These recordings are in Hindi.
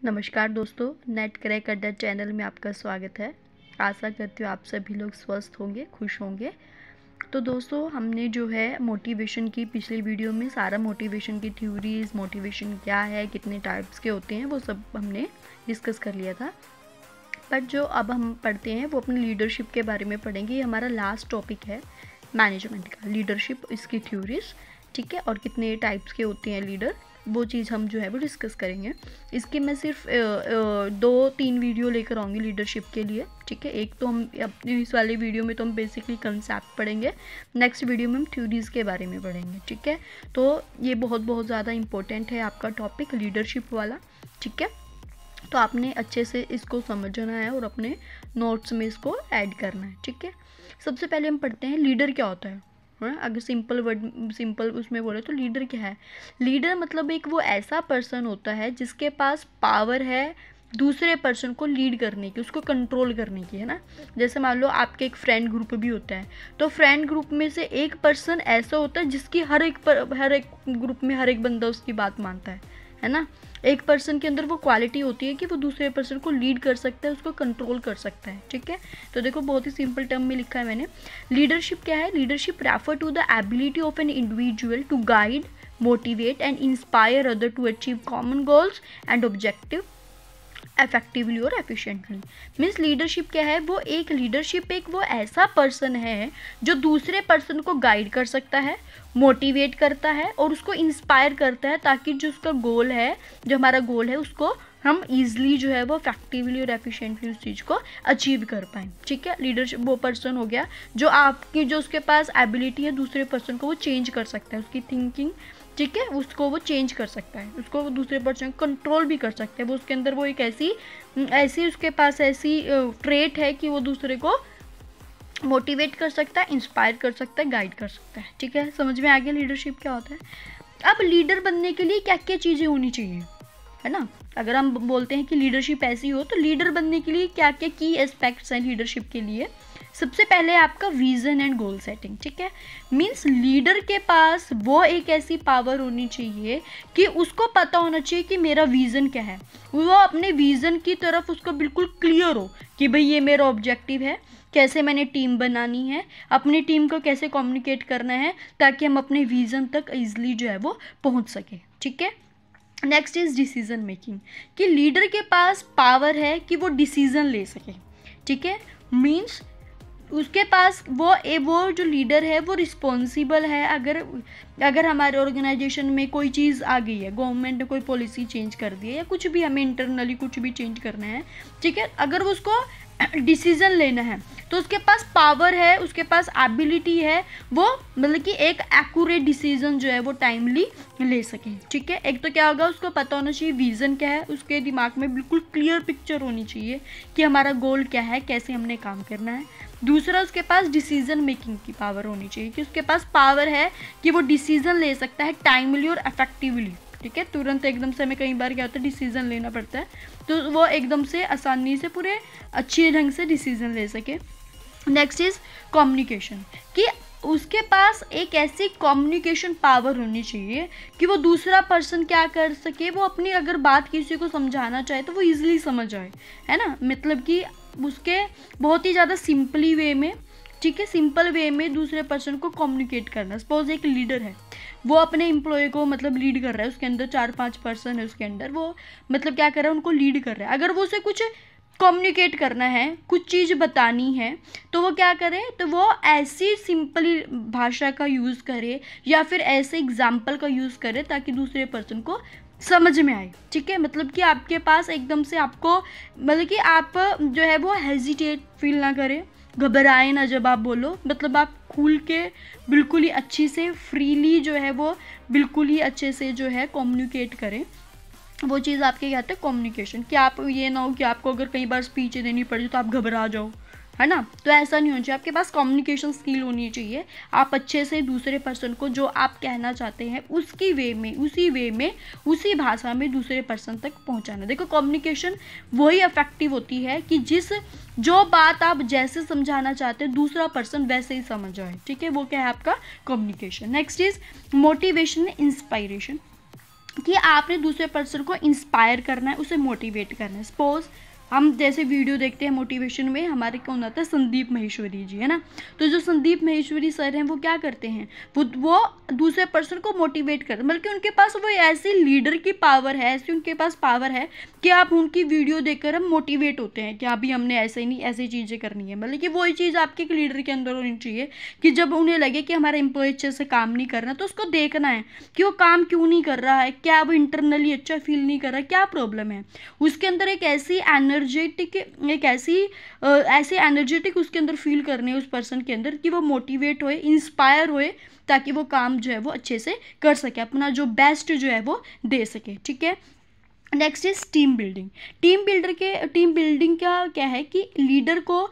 नमस्कार दोस्तों, नेट क्रैक अड्डा चैनल में आपका स्वागत है। आशा करती हूँ आप सभी लोग स्वस्थ होंगे, खुश होंगे। तो दोस्तों, हमने जो है मोटिवेशन की पिछली वीडियो में सारा मोटिवेशन की थ्योरीज, मोटिवेशन क्या है, कितने टाइप्स के होते हैं, वो सब हमने डिस्कस कर लिया था। बट जो अब हम पढ़ते हैं वो अपनी लीडरशिप के बारे में पढ़ेंगे। ये हमारा लास्ट टॉपिक है मैनेजमेंट का, लीडरशिप, इसकी थ्योरीज, ठीक है, और कितने टाइप्स के होते हैं लीडर, वो चीज़ हम जो है वो डिस्कस करेंगे। इसके मैं सिर्फ 2-3 वीडियो लेकर आऊँगी लीडरशिप के लिए, ठीक है। एक तो हम अपनी इस वाले वीडियो में तो हम बेसिकली कंसेप्ट पढ़ेंगे, नेक्स्ट वीडियो में हम थ्योरीज़ के बारे में पढ़ेंगे, ठीक है। तो ये बहुत ज़्यादा इंपॉर्टेंट है आपका टॉपिक लीडरशिप वाला, ठीक है। तो आपने अच्छे से इसको समझना है और अपने नोट्स में इसको ऐड करना है, ठीक है। सबसे पहले हम पढ़ते हैं लीडर क्या होता है। अगर सिंपल उसमें बोले तो लीडर क्या है। लीडर मतलब एक वो ऐसा पर्सन होता है जिसके पास पावर है दूसरे पर्सन को लीड करने की, उसको कंट्रोल करने की, है ना। जैसे मान लो आपके एक फ्रेंड ग्रुप भी होता है, तो फ्रेंड ग्रुप में से एक पर्सन ऐसा होता है जिसकी हर एक ग्रुप में हर एक बंदा उसकी बात मानता है ना। एक पर्सन के अंदर वो क्वालिटी होती है कि वो दूसरे पर्सन को लीड कर सकता है, उसको कंट्रोल कर सकता है, ठीक है। तो देखो, बहुत ही सिंपल टर्म में लिखा है मैंने। लीडरशिप क्या है? Leadership refer to the ability of an individual to guide, motivate and inspire other to achieve common goals and objective effectively और एफिशिएंटली। मीन्स लीडरशिप क्या है? लीडरशिप एक वो ऐसा पर्सन है जो दूसरे पर्सन को गाइड कर सकता है, मोटिवेट करता है और उसको इंस्पायर करता है, ताकि जो उसका गोल है, जो हमारा गोल है, उसको हम ईजिली जो है वो इफेक्टिवली और एफिशिएंटली उस चीज़ को अचीव कर पाएँ, ठीक है। लीडरशिप वो पर्सन हो गया जो उसके पास एबिलिटी है दूसरे पर्सन को वो चेंज कर सकता है, उसकी थिंकिंग, ठीक है, उसको वो चेंज कर सकता है, उसको वो दूसरे पर्सन को कंट्रोल भी कर सकता है। वो उसके अंदर वो एक ऐसी उसके पास ऐसी ट्रेट है कि वो दूसरे को मोटिवेट कर सकता है, इंस्पायर कर सकता है, गाइड कर सकता है, ठीक है। समझ में आ गया लीडरशिप क्या होता है। अब लीडर बनने के लिए क्या क्या चीज़ें होनी चाहिए, है ना। अगर हम बोलते हैं कि लीडरशिप ऐसी हो, तो लीडर बनने के लिए क्या क्या की एस्पेक्ट्स हैं लीडरशिप के लिए। सबसे पहले आपका विजन एंड गोल सेटिंग, ठीक है। मीन्स लीडर के पास वो एक ऐसी पावर होनी चाहिए कि उसको पता होना चाहिए कि मेरा विज़न क्या है। वो अपने विज़न की तरफ उसको बिल्कुल क्लियर हो कि भाई ये मेरा ऑब्जेक्टिव है, कैसे मैंने टीम बनानी है, अपनी टीम को कैसे कम्युनिकेट करना है, ताकि हम अपने विज़न तक ईजिली जो है वो पहुँच सके, ठीक है। नेक्स्ट इज डिसीजन मेकिंग, कि लीडर के पास पावर है कि वो डिसीजन ले सके, ठीक है। मीन्स उसके पास वो जो लीडर है वो रिस्पॉन्सिबल है। अगर हमारे ऑर्गेनाइजेशन में कोई चीज़ आ गई है, गवर्नमेंट ने कोई पॉलिसी चेंज कर दी है या कुछ भी हमें इंटरनली कुछ भी चेंज करना है, ठीक है, अगर वो उसको डिसीजन लेना है तो उसके पास पावर है, उसके पास एबिलिटी है, वो मतलब कि एक एक्यूरेट डिसीजन जो है वो टाइमली ले सके, ठीक है। एक तो क्या होगा, उसको पता होना चाहिए विज़न क्या है, उसके दिमाग में बिल्कुल क्लियर पिक्चर होनी चाहिए कि हमारा गोल क्या है, कैसे हमने काम करना है। दूसरा, उसके पास डिसीजन मेकिंग की पावर होनी चाहिए, कि उसके पास पावर है कि वो डिसीजन ले सकता है टाइमली और इफेक्टिवली, ठीक है। तुरंत एकदम से हमें कई बार क्या होता है, डिसीजन लेना पड़ता है, तो वो एकदम से आसानी से पूरे अच्छे ढंग से डिसीजन ले सके। नेक्स्ट इज कम्युनिकेशन, कि उसके पास एक ऐसी कम्युनिकेशन पावर होनी चाहिए कि वो दूसरा पर्सन क्या कर सके, वो अपनी अगर बात किसी को समझाना चाहे तो वो ईजिली समझ आए, है ना। मतलब कि उसके बहुत ही ज़्यादा सिंपली वे में, ठीक है, सिंपल वे में दूसरे पर्सन को कम्युनिकेट करना। सपोज एक लीडर है, वो अपने एम्प्लॉय को मतलब लीड कर रहा है, उसके अंदर 4-5 पर्सन है, उसके अंदर वो मतलब क्या कर रहा है, उनको लीड कर रहा है। अगर वो उसे कुछ कम्युनिकेट करना है, कुछ चीज़ बतानी है, तो वो क्या करे, तो वो ऐसी सिंपल भाषा का यूज़ करे या फिर ऐसे एग्जाम्पल का यूज़ करे ताकि दूसरे पर्सन को समझ में आए, ठीक है। मतलब कि आपके पास एकदम से आपको मतलब कि आप जो है वो हेजिटेट फील ना करें, घबराए ना जब आप बोलो, मतलब आप खुल के बिल्कुल ही अच्छी से फ्रीली जो है वो बिल्कुल ही अच्छे से जो है कम्युनिकेट करें। वो चीज़ आपके कहते हैं कम्युनिकेशन, कि आप ये ना हो कि आपको अगर कई बार स्पीच देनी पड़ी तो आप घबरा जाओ, है ना। तो ऐसा नहीं होना चाहिए, आपके पास कम्युनिकेशन स्किल होनी चाहिए। आप अच्छे से दूसरे पर्सन को जो आप कहना चाहते हैं उसी वे में उसी भाषा में दूसरे पर्सन तक पहुंचाना। देखो, कम्युनिकेशन वही इफेक्टिव होती है कि जो बात आप जैसे समझाना चाहते हैं दूसरा पर्सन वैसे ही समझ जाए, ठीक है। वो क्या है आपका communication. Next is motivation inspiration, कि आपने दूसरे पर्सन को इंस्पायर करना है, उसे मोटिवेट करना है। सपोज हम जैसे वीडियो देखते हैं मोटिवेशन में, हमारे कौन आता है, संदीप माहेश्वरी जी, है ना। तो जो संदीप माहेश्वरी सर हैं वो क्या करते हैं, वो दूसरे पर्सन को मोटिवेट करते हैं, बल्कि उनके पास वो ऐसी लीडर की पावर है, ऐसी उनके पास पावर है कि आप उनकी वीडियो देखकर हम मोटिवेट होते हैं कि अभी हमने ऐसे नहीं ऐसी चीज़ें करनी है। मतलब कि वही चीज़ आपके एक लीडर के अंदर होनी चाहिए कि जब उन्हें लगे कि हमारा एम्प्लॉय अच्छे से काम नहीं कर रहा, तो उसको देखना है कि वो काम क्यों नहीं कर रहा है, क्या वो इंटरनली अच्छा फील नहीं कर रहा है, क्या प्रॉब्लम है। उसके अंदर एक ऐसी ऐसी एनर्जेटिक उसके अंदर फील करने उस पर्सन के अंदर कि वो मोटिवेट होए, इंस्पायर होए, ताकि वो काम जो है वो अच्छे से कर सके, अपना जो बेस्ट जो है वो दे सके। ठीक है, next is team building. Team building का क्या है कि लीडर को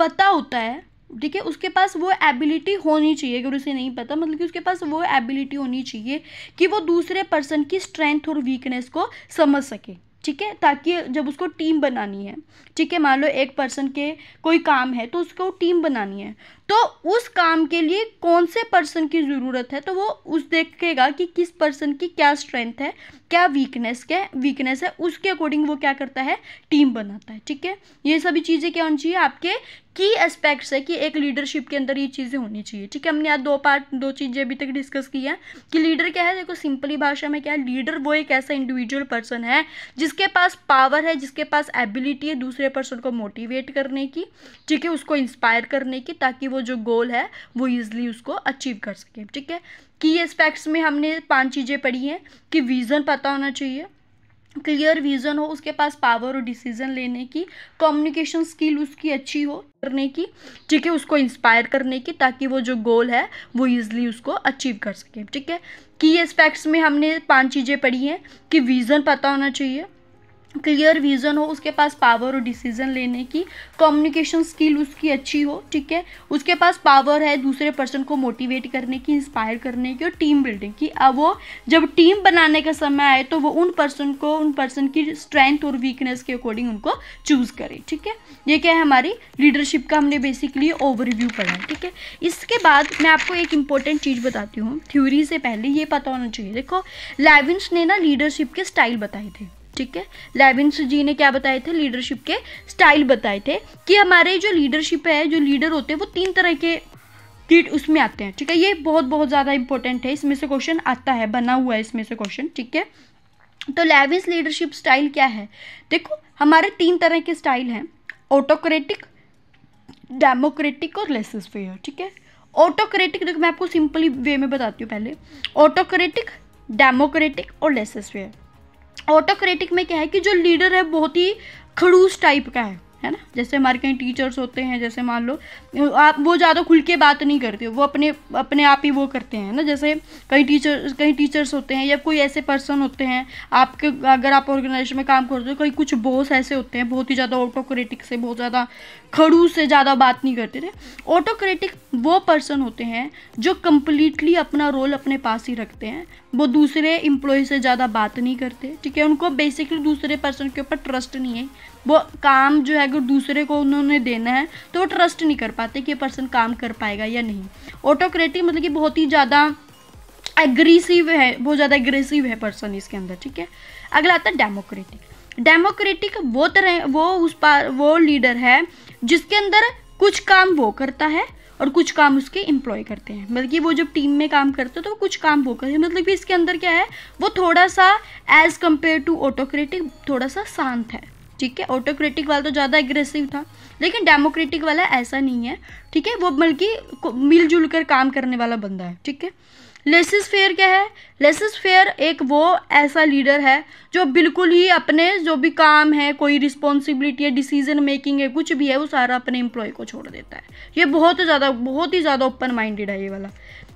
पता होता है, ठीक है, उसके पास वो एबिलिटी होनी चाहिए, अगर उसे नहीं पता मतलब कि उसके पास वो एबिलिटी होनी चाहिए कि वो दूसरे पर्सन की स्ट्रेंथ और वीकनेस को समझ सके। ठीक है, ताकि जब उसको टीम बनानी है, ठीक है, मान लो एक पर्सन के कोई काम है तो उसको टीम बनानी है, तो उस काम के लिए कौन से पर्सन की ज़रूरत है, तो वो उस देखेगा कि किस पर्सन की क्या स्ट्रेंथ है, क्या वीकनेस है, उसके अकॉर्डिंग वो क्या करता है, टीम बनाता है। ठीक है, ये सभी चीज़ें क्या होनी चाहिए, आपके की एस्पेक्ट्स है कि एक लीडरशिप के अंदर ये चीज़ें होनी चाहिए। ठीक है, हमने आज दो चीज़ें अभी तक डिस्कस की है कि लीडर क्या है। देखो सिंपली भाषा में क्या है, लीडर वो एक ऐसा इंडिविजुअल पर्सन है जिसके पास पावर है, जिसके पास एबिलिटी है दूसरे पर्सन को मोटिवेट करने की, ठीक है, उसको इंस्पायर करने की, ताकि वो जो गोल है वो ईजिली उसको अचीव कर सके। ठीक है, की एस्पेक्ट्स में हमने 5 चीज़ें पढ़ी हैं कि विज़न पता होना चाहिए, क्लियर विजन हो, उसके पास पावर और डिसीजन लेने की, कम्युनिकेशन स्किल उसकी अच्छी हो करने की, ठीक है, उसको इंस्पायर करने की, ताकि वो जो गोल है वो ईजिली उसको अचीव कर सके। ठीक है, की एस्पेक्ट्स में हमने 5 चीज़ें पढ़ी हैं कि विज़न पता होना चाहिए, क्लियर विजन हो, उसके पास पावर और डिसीजन लेने की, कम्युनिकेशन स्किल उसकी अच्छी हो, ठीक है, उसके पास पावर है दूसरे पर्सन को मोटिवेट करने की, इंस्पायर करने की, और टीम बिल्डिंग की। अब वो जब टीम बनाने का समय आए तो वो उन पर्सन की स्ट्रेंथ और वीकनेस के अकॉर्डिंग उनको चूज करे। ठीक है, ये क्या है, हमारी लीडरशिप का हमने बेसिकली ओवरव्यू पढ़ा है। ठीक है, इसके बाद मैं आपको एक इंपॉर्टेंट चीज़ बताती हूँ, थ्योरी से पहले ये पता होना चाहिए। देखो लेविन्स ने ना लीडरशिप के स्टाइल बताए थे। ठीक है, लेविन्स जी ने क्या बताए थे, लीडरशिप के स्टाइल बताए थे कि हमारे जो लीडरशिप है, जो लीडर होते हैं वो 3 तरह के उसमें आते हैं। ठीक है, ये बहुत ज़्यादा इंपॉर्टेंट है, इसमें से क्वेश्चन आता है, बना हुआ है इसमें से क्वेश्चन। ठीक है, तो लेविन्स लीडरशिप स्टाइल क्या है, देखो हमारे 3 तरह के स्टाइल हैं, ऑटोक्रेटिक, डेमोक्रेटिक और लेसेस फेयर। ठीक है, ऑटोक्रेटिक देखो मैं आपको सिंपली वे में बताती हूँ पहले, ऑटोक्रेटिक, डेमोक्रेटिक और लेसेस फेयर। ऑटोक्रेटिक में क्या है कि जो लीडर है बहुत ही खड़ूस टाइप का है ना, जैसे हमारे कहीं टीचर्स होते हैं, जैसे मान लो आप, वो ज़्यादा खुल के बात नहीं करते, वो अपने आप ही वो करते हैं ना, जैसे कई टीचर्स होते हैं या कोई ऐसे पर्सन होते हैं आपके, अगर आप ऑर्गेनाइजेशन में काम करते हो, कई कुछ बॉस ऐसे होते हैं बहुत ही ज़्यादा ऑटोक्रेटिक से, बहुत ज़्यादा खड़ूस से ज़्यादा बात नहीं करते थे। ऑटोक्रेटिक वो पर्सन होते हैं जो कम्प्लीटली अपना रोल अपने पास ही रखते हैं, वो दूसरे एम्प्लॉय से ज़्यादा बात नहीं करते। ठीक है, उनको बेसिकली दूसरे पर्सन के ऊपर ट्रस्ट नहीं है, वो काम जो है अगर दूसरे को उन्होंने देना है तो वो ट्रस्ट नहीं कर पाते कि ये पर्सन काम कर पाएगा या नहीं। ऑटोक्रेटिक मतलब कि बहुत ही ज़्यादा एग्रेसिव है, बहुत ज़्यादा एग्रेसिव है पर्सन इसके अंदर। ठीक है, अगला आता है डेमोक्रेटिक। डेमोक्रेटिक वो लीडर है जिसके अंदर कुछ काम वो करता है और कुछ काम उसके एम्प्लॉय करते हैं, मतलब कि वो जब टीम में काम करते हैं तो कुछ काम वो करते हैं, मतलब कि इसके अंदर क्या है, वो थोड़ा सा एज कम्पेयर टू ऑटोक्रेटिक थोड़ा सा शांत है। ठीक है, ऑटोक्रेटिक वाला तो ज़्यादा एग्रेसिव था, लेकिन डेमोक्रेटिक वाला ऐसा नहीं है। ठीक है, वो बल्कि मिलजुल कर काम करने वाला बंदा है। ठीक है, लेसेस फेयर क्या है, लेसेस फेयर एक वो ऐसा लीडर है जो बिल्कुल ही अपने जो भी काम है, कोई रिस्पॉन्सिबिलिटी है, डिसीजन मेकिंग है, कुछ भी है, वो सारा अपने एम्प्लॉय को छोड़ देता है। ये बहुत ही ज़्यादा ओपन माइंडेड है ये वाला।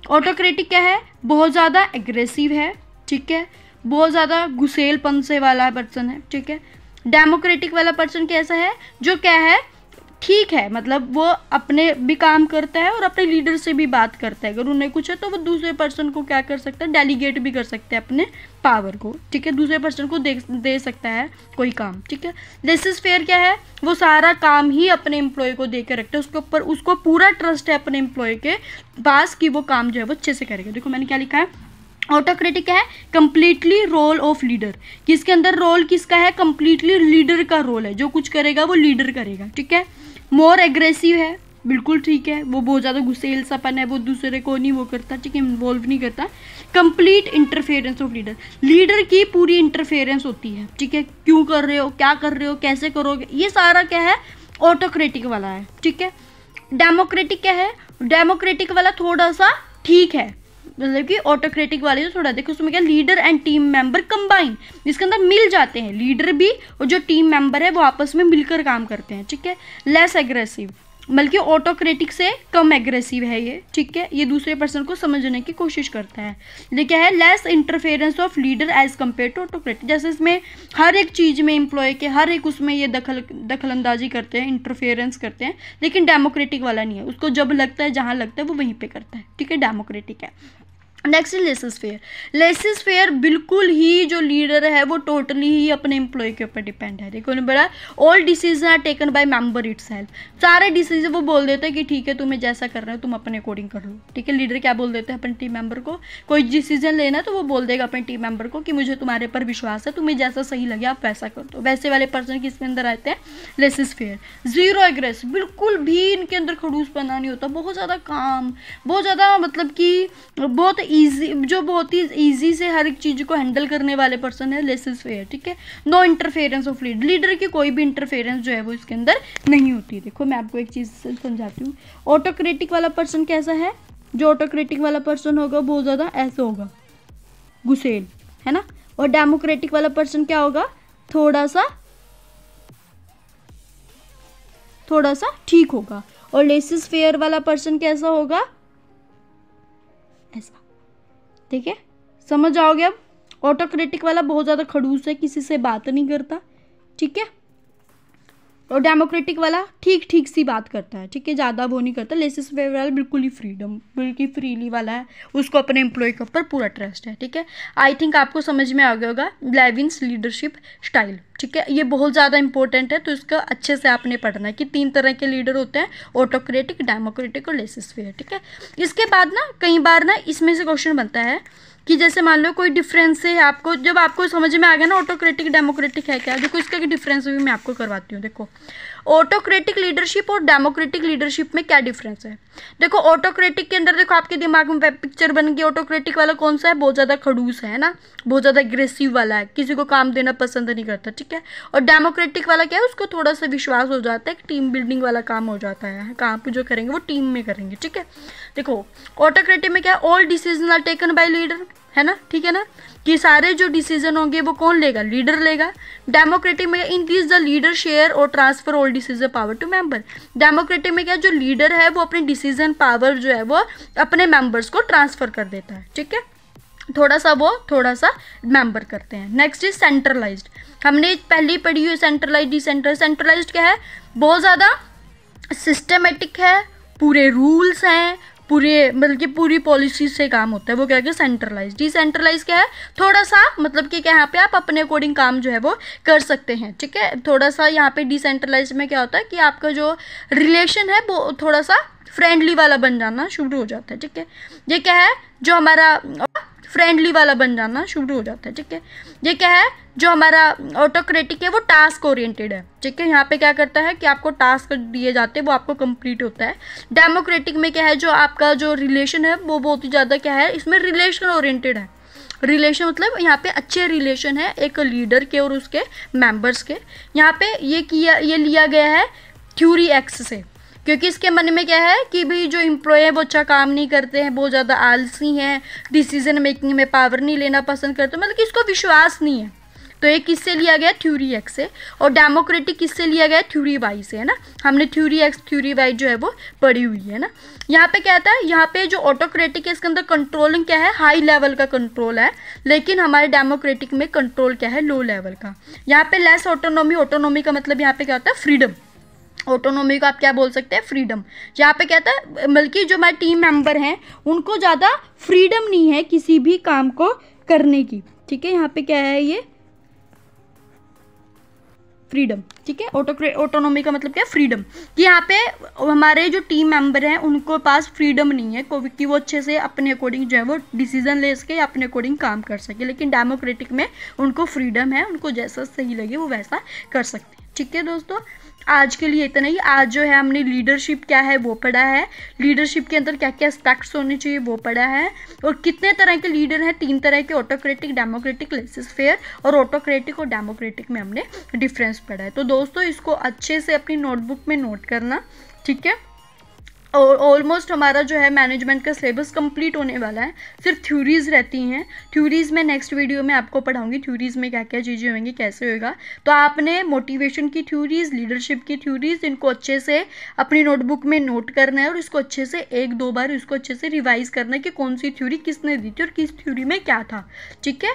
ऑटोक्रेटिक क्या है, बहुत ज़्यादा एग्रेसिव है। ठीक है, बहुत ज़्यादा गुस्सेलपन से वाला पर्सन है। ठीक है, डेमोक्रेटिक वाला पर्सन कैसा है, जो क्या है, ठीक है, मतलब वो अपने भी काम करता है और अपने लीडर से भी बात करता है, अगर उन्हें कुछ है तो वो दूसरे पर्सन को क्या कर सकता है, डेलीगेट भी कर सकते हैं अपने पावर को। ठीक है, दूसरे पर्सन को दे सकता है कोई काम। ठीक है, लेसेस फेयर क्या है, वो सारा काम ही अपने एम्प्लॉय को दे के रखते हैं, उसके ऊपर उसको पूरा ट्रस्ट है अपने एम्प्लॉय के पास कि वो काम जो है वो अच्छे से करेगा। देखो मैंने क्या लिखा है, ऑटोक्रेटिक क्या है, कंप्लीटली रोल ऑफ लीडर, किसके अंदर रोल किसका है, कंप्लीटली लीडर का रोल है, जो कुछ करेगा वो लीडर करेगा, ठीक है। मोर एग्रेसिव है, बिल्कुल ठीक है, वो बहुत ज़्यादा गुस्सेल सपन है, वो दूसरे को नहीं वो करता, ठीक है, इन्वॉल्व नहीं करता। Complete interference of leader, leader की पूरी इंटरफेरेंस होती है, ठीक है, क्यों कर रहे हो, क्या कर रहे हो, कैसे करोगे, ये सारा क्या है, ऑटोक्रेटिक वाला है, ठीक है। डेमोक्रेटिक क्या है, डेमोक्रेटिक वाला थोड़ा सा ठीक है, मतलब कि ऑटोक्रेटिक वाले जो थोड़ा देखो उसमें क्या, leader and team member combine, इसके अंदर मिल जाते हैं, लीडर भी और जो टीम मेंबर है वो आपस में मिलकर काम करते हैं, ठीक है। लेस एग्रेसिव, बल्कि ऑटोक्रेटिक से कम एग्रेसिव है ये, ठीक है, ये दूसरे पर्सन को समझने की कोशिश करता है। ये क्या है, less interference of leader as compare to autocratic, जैसे इसमें हर एक चीज़ में एम्प्लॉय के हर एक उसमें ये दखल अंदाजी करते हैं, इंटरफेरेंस करते हैं, लेकिन डेमोक्रेटिक वाला नहीं है, उसको जब लगता है जहाँ लगता है वो वहीं पे करता है, ठीक है, डेमोक्रेटिक है। Next laces fair, laces fair बिल्कुल ही जो लीडर है वो टोटली ही अपने एम्प्लॉय के ऊपर डिपेंड है। देखो बड़ा, all decision are taken by member itself, सारे डिसीजन वो बोल देते हैं कि ठीक है तुम्हें जैसा करना है तुम अपने अकॉर्डिंग कर लो, ठीक है। लीडर क्या बोल देते हैं अपने टीम मेंबर को, कोई डिसीजन लेना है तो वो बोल देगा अपने टीम मेंबर को कि मुझे तुम्हारे पर विश्वास है, तुम्हें जैसा सही लगे आप वैसा कर दो, वैसे वाले पर्सन किसके अंदर आते हैं, लेसिस फेयर। जीरो एग्रेसिव, बिल्कुल भी इनके अंदर खड़ूसपना नहीं होता, बहुत ज़्यादा काम, बहुत ज़्यादा मतलब कि बहुत ईजी, जो बहुत ही ईजी से हर एक चीज़ को हैंडल करने वाले पर्सन है, लेसिस फेयर, ठीक है। No interference of leader, leader की कोई भी इंटरफेरेंस जो है वो इसके अंदर नहीं होती। देखो मैं आपको एक चीज़ समझाती हूँ, ऑटोक्रेटिक वाला पर्सन कैसा है, जो ऑटोक्रेटिक वाला पर्सन होगा बहुत ज़्यादा ऐसा होगा, गुस्सेल, है ना, और डेमोक्रेटिक वाला पर्सन क्या होगा, थोड़ा सा ठीक होगा, और लेसिस फेयर वाला पर्सन कैसा होगा, ऐसा, ठीक है, समझ आओगे अब। ऑटोक्रेटिक वाला बहुत ज़्यादा खड़ूस है, किसी से बात नहीं करता, ठीक है, और डेमोक्रेटिक वाला ठीक ठीक सी बात करता है, ठीक है, ज़्यादा वो नहीं करता। लेसिस फेयर वाला बिल्कुल ही फ्रीडम, बिल्कुल फ्रीली वाला है, उसको अपने एम्प्लॉय के ऊपर पूरा ट्रस्ट है, ठीक है। आई थिंक आपको समझ में आ गया होगा लेविन्स लीडरशिप स्टाइल, ठीक है, ये बहुत ज़्यादा इंपॉर्टेंट है, तो इसका अच्छे से आपने पढ़ना है कि 3 तरह के लीडर होते हैं, ऑटोक्रेटिक, डेमोक्रेटिक और लेसिस फेयर, ठीक है। इसके बाद ना कई बार ना इसमें से क्वेश्चन बनता है कि जैसे मान लो कोई डिफरेंस है आपको, जब आपको समझ में आ गया ना ऑटोक्रेटिक डेमोक्रेटिक है क्या, देखो इसका डिफरेंस भी मैं आपको करवाती हूँ। देखो ऑटोक्रेटिक लीडरशिप और डेमोक्रेटिक लीडरशिप में क्या डिफरेंस है। देखो ऑटोक्रेटिक के अंदर देखो आपके दिमाग में पिक्चर बन गई, ऑटोक्रेटिक वाला कौन सा है, बहुत ज़्यादा खड़ूस है ना, बहुत ज़्यादा एग्रेसिव वाला है, किसी को काम देना पसंद नहीं करता, ठीक है। और डेमोक्रेटिक वाला क्या है, उसको थोड़ा सा विश्वास हो जाता है, टीम बिल्डिंग वाला काम हो जाता है, काम जो करेंगे वो टीम में करेंगे, ठीक है। देखो ऑटोक्रेटिक में क्या है, all decision are taken by leader, है ना, ठीक है ना, कि सारे जो डिसीजन होंगे वो कौन लेगा, लीडर लेगा। डेमोक्रेटिक में इंक्रीज द लीडर शेयर और transfer all decision power to member, democratic में क्या जो लीडर है वो अपनी डिसीजन पावर जो है वो अपने मेंबर्स को ट्रांसफर कर देता है, ठीक है, थोड़ा सा मेंबर करते हैं। नेक्स्ट इज सेंट्रलाइज्ड, हमने पहले ही पढ़ी हुई सेंट्रलाइज डिसेंट्रलाइज। सेंट्रलाइज्ड क्या है, बहुत ज़्यादा सिस्टमेटिक है, पूरे रूल्स हैं, पूरे बल्कि पूरी पॉलिसी से काम होता है, वो क्या है सेंट्रलाइज। डिसेंट्रलाइज क्या है, थोड़ा सा मतलब कि क्या यहाँ पे आप अपने अकॉर्डिंग काम जो है वो कर सकते हैं, ठीक है। थोड़ा सा यहाँ पे डिसेंट्रलाइज में क्या होता है कि आपका जो रिलेशन है वो थोड़ा सा फ्रेंडली वाला बन जाना शुरू हो जाता है, ठीक है। ये क्या है, जो हमारा फ्रेंडली वाला बन जाना शुरू हो जाता है, ठीक है। ये क्या है, जो हमारा ऑटोक्रेटिक है वो टास्क ओरिएंटेड है, ठीक है, यहाँ पे क्या करता है कि आपको टास्क दिए जाते हैं वो आपको कंप्लीट होता है। डेमोक्रेटिक में क्या है, जो आपका जो रिलेशन है वो बहुत ही ज़्यादा क्या है, इसमें रिलेशन ओरिएंटेड है, रिलेशन मतलब यहाँ पे अच्छे रिलेशन है एक लीडर के और उसके मेंबर्स के। यहाँ पे ये लिया गया है थ्योरी एक्स से, क्योंकि इसके मन में क्या है कि भाई जो एम्प्लॉय है वो अच्छा काम नहीं करते हैं, बहुत ज़्यादा आलसी हैं, डिसीजन मेकिंग में पावर नहीं लेना पसंद करते, मतलब कि इसको विश्वास नहीं है, तो ये किससे लिया गया, थ्योरी एक्स से। और डेमोक्रेटिक किससे लिया गया, थ्योरी वाई से, है ना, हमने थ्योरी एक्स थ्योरी वाई जो है वो पढ़ी हुई है ना। यहाँ पे क्या आता है, यहाँ पे जो ऑटोक्रेटिक है इसके अंदर कंट्रोलिंग क्या है, हाई लेवल का कंट्रोल है, लेकिन हमारे डेमोक्रेटिक में कंट्रोल क्या है, लो लेवल का। यहाँ पे लेस ऑटोनॉमी, ऑटोनॉमी का मतलब यहाँ पे क्या होता है, फ्रीडम, ऑटोनॉमी को आप क्या बोल सकते हैं, फ्रीडम। यहाँ पे कहता है बल्कि जो हमारे टीम मेंबर हैं उनको ज़्यादा फ्रीडम नहीं है किसी भी काम को करने की, ठीक है। यहाँ पे क्या है, ये फ्रीडम, ठीक है। ऑटोनॉमी का मतलब क्या है? फ्रीडम, कि यहाँ पे हमारे जो टीम मेंबर हैं उनको पास फ्रीडम नहीं है कि वो अच्छे से अपने अकॉर्डिंग जो है वो डिसीजन ले सके या अपने अकॉर्डिंग काम कर सके, लेकिन डेमोक्रेटिक में उनको फ्रीडम है, उनको जैसा सही लगे वो वैसा कर सकते हैं, ठीक है दोस्तों। आज के लिए इतना ही। आज जो है हमने लीडरशिप क्या है वो पढ़ा है, लीडरशिप के अंदर क्या क्या एस्पेक्ट्स होने चाहिए वो पढ़ा है, और कितने तरह के लीडर हैं, 3 तरह के, ऑटोक्रेटिक, डेमोक्रेटिक, लेसिस फेयर, और ऑटोक्रेटिक और डेमोक्रेटिक में हमने डिफरेंस पढ़ा है। तो दोस्तों इसको अच्छे से अपनी नोटबुक में नोट करना, ठीक है। और ऑलमोस्ट हमारा जो है मैनेजमेंट का सिलेबस कंप्लीट होने वाला है, सिर्फ थ्योरीज़ रहती हैं। थ्योरीज़ में नेक्स्ट वीडियो में आपको पढ़ाऊंगी, थ्योरीज़ में क्या क्या चीज़ें होंगी, कैसे होगा। तो आपने मोटिवेशन की थ्योरीज़, लीडरशिप की थ्योरीज़, इनको अच्छे से अपनी नोटबुक में नोट करना है, और इसको अच्छे से 1-2 बार इसको अच्छे से रिवाइज़ करना है कि कौन सी थ्योरी किसने दी थी और किस थ्योरी में क्या था, ठीक है।